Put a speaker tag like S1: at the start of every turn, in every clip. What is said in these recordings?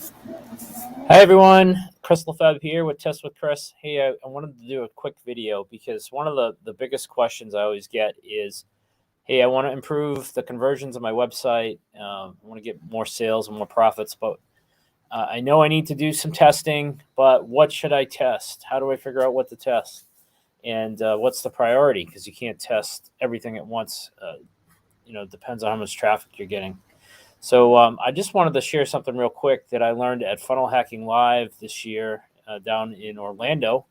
S1: Hi everyone, Chris LaFeb here with Test with Chris. Hey, I wanted to do a quick video because one of the biggest questions I always get is, hey, I want to improve the conversions of my website. I want to get more sales and more profits, but I know I need to do some testing, but what should I test? How do I figure out what to test? And what's the priority? Because you can't test everything at once. It depends on how much traffic you're getting. So I just wanted to share something real quick that I learned at Funnel Hacking Live this year down in Orlando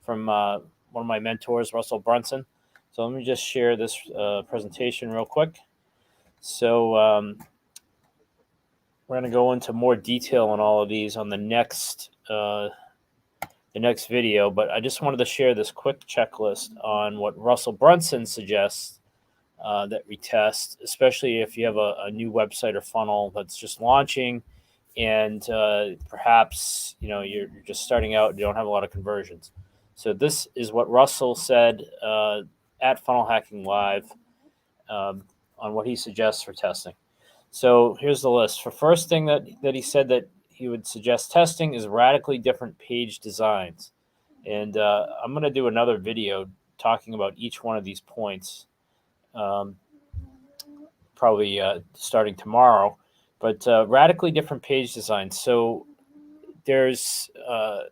S1: from one of my mentors, Russell Brunson. So let me just share this presentation real quick. So we're going to go into more detail on all of these on the next video, but I just wanted to share this quick checklist on what Russell Brunson suggests that we test, especially if you have a new website or funnel that's just launching, and perhaps you're just starting out and you don't have a lot of conversions. So this is what Russell said at Funnel Hacking Live on what he suggests for testing. So here's the list. For first thing that he said that he would suggest testing is radically different page designs. And I'm going to do another video talking about each one of these points. Probably starting tomorrow, but radically different page designs. So there's a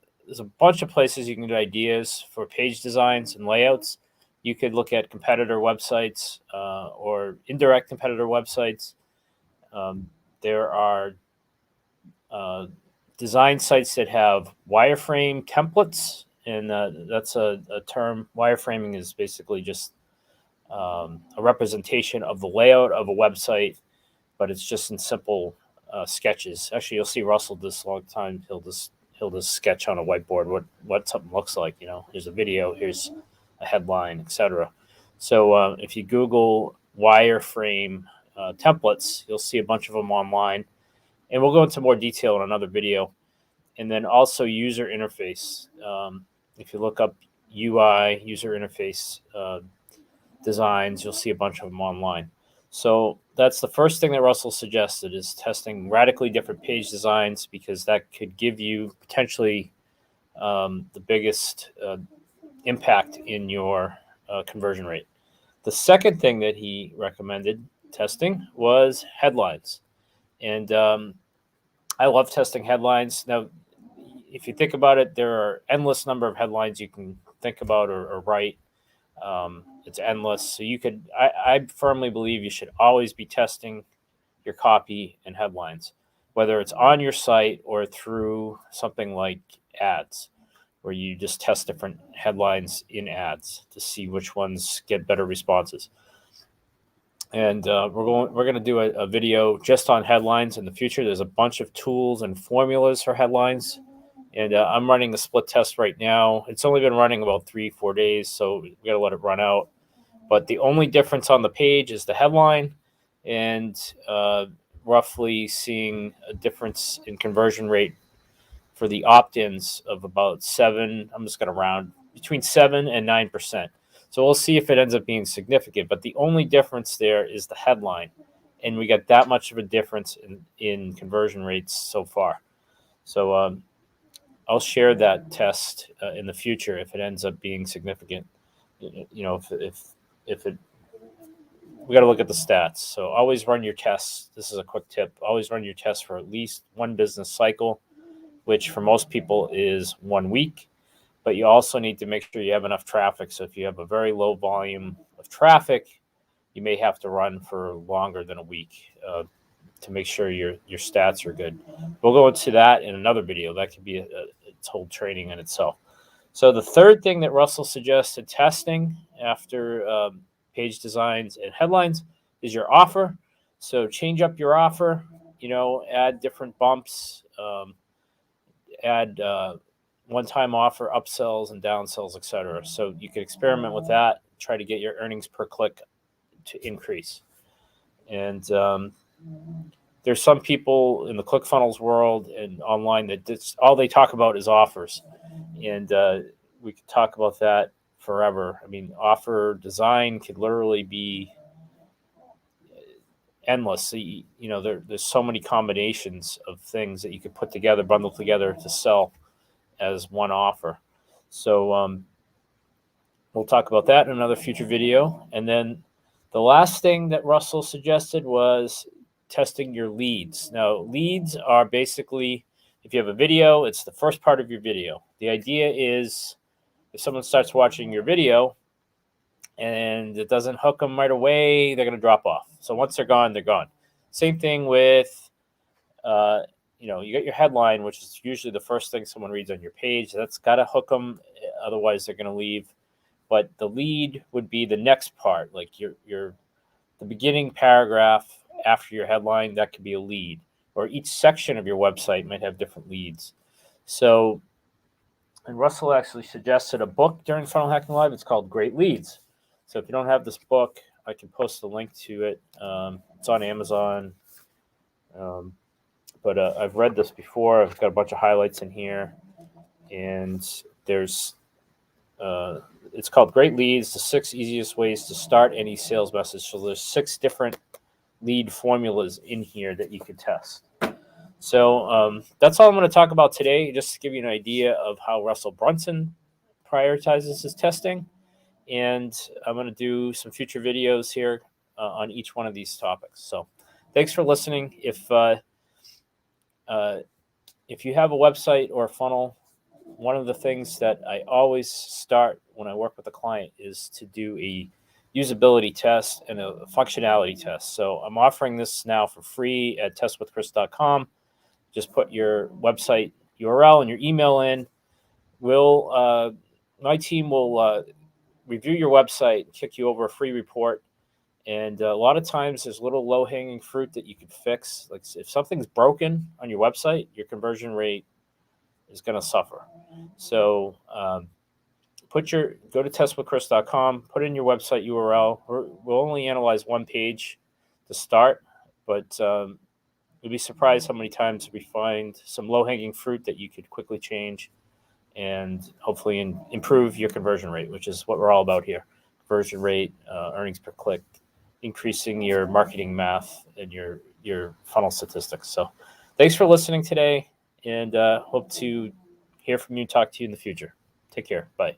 S1: bunch of places you can get ideas for page designs and layouts. You could look at competitor websites or indirect competitor websites. There are design sites that have wireframe templates, and that's a term. Wireframing is basically just a representation of the layout of a website, but it's just in simple sketches. Actually, you'll see Russell this long time. He'll just sketch on a whiteboard what something looks like. Here's a video, here's a headline, etc. So if you Google wireframe templates, you'll see a bunch of them online, and we'll go into more detail in another video. And then also user interface. If you look up UI, user interface designs, you'll see a bunch of them online. So that's the first thing that Russell suggested, is testing radically different page designs, because that could give you potentially the biggest impact in your conversion rate. The second thing that he recommended testing was headlines. And I love testing headlines. Now, if you think about it, there are endless number of headlines you can think about or write. It's endless. So I firmly believe you should always be testing your copy and headlines, whether it's on your site or through something like ads, where you just test different headlines in ads to see which ones get better responses. And we're going to do a video just on headlines in the future. There's a bunch of tools and formulas for headlines. And I'm running the split test right now. It's only been running about 3-4 days, so we got to let it run out. But the only difference on the page is the headline, and roughly seeing a difference in conversion rate for the opt-ins of about 7. I'm just going to round between 7 and 9%. So we'll see if it ends up being significant. But the only difference there is the headline, and we got that much of a difference in conversion rates so far. So I'll share that test in the future if it ends up being significant. If it, we got to look at the stats. So always run your tests. This is a quick tip. Always run your tests for at least one business cycle, which for most people is 1 week. But you also need to make sure you have enough traffic. So if you have a very low volume of traffic, you may have to run for longer than a week to make sure your stats are good. We'll go into that in another video. That could be its whole training in itself. So the third thing that Russell suggested testing after page designs and headlines is your offer. So change up your offer, add different bumps, add one-time offer, upsells and downsells, etc. So you can experiment with that, try to get your earnings per click to increase. And there's some people in the ClickFunnels world and online that all they talk about is offers. And we could talk about that forever. I mean, offer design could literally be endless. There's so many combinations of things that you could put together, bundle together to sell as one offer. So we'll talk about that in another future video. And then the last thing that Russell suggested was testing your leads. Now, leads are basically, if you have a video, it's the first part of your video. The idea is if someone starts watching your video and it doesn't hook them right away, they're going to drop off. So once they're gone, they're gone. Same thing with, you got your headline, which is usually the first thing someone reads on your page. That's got to hook them. Otherwise, they're going to leave. But the lead would be the next part, like the beginning paragraph after your headline. That could be a lead, or each section of your website might have different leads. So, and Russell actually suggested a book during Funnel Hacking Live. It's called Great Leads. So if you don't have this book, I can post a link to it. It's on Amazon. But I've read this before. I've got a bunch of highlights in here, and there's it's called Great Leads: the 6 easiest ways to start any sales message. So there's 6 different lead formulas in here that you can test. So that's all I'm going to talk about today, just to give you an idea of how Russell Brunson prioritizes his testing. And I'm going to do some future videos here on each one of these topics. So thanks for listening. If you have a website or a funnel, one of the things that I always start when I work with a client is to do a usability test and a functionality test. So I'm offering this now for free at testwithchris.com. Just put your website URL and your email in. My team will review your website, kick you over a free report. And a lot of times there's little low-hanging fruit that you can fix. Like if something's broken on your website, your conversion rate is going to suffer. So go to testwithchris.com, put in your website URL. We'll only analyze one page to start, but you'll be surprised how many times we find some low-hanging fruit that you could quickly change and hopefully improve your conversion rate, which is what we're all about here. Conversion rate, earnings per click, increasing your marketing math and your funnel statistics. So thanks for listening today, and hope to hear from you and talk to you in the future. Take care. Bye.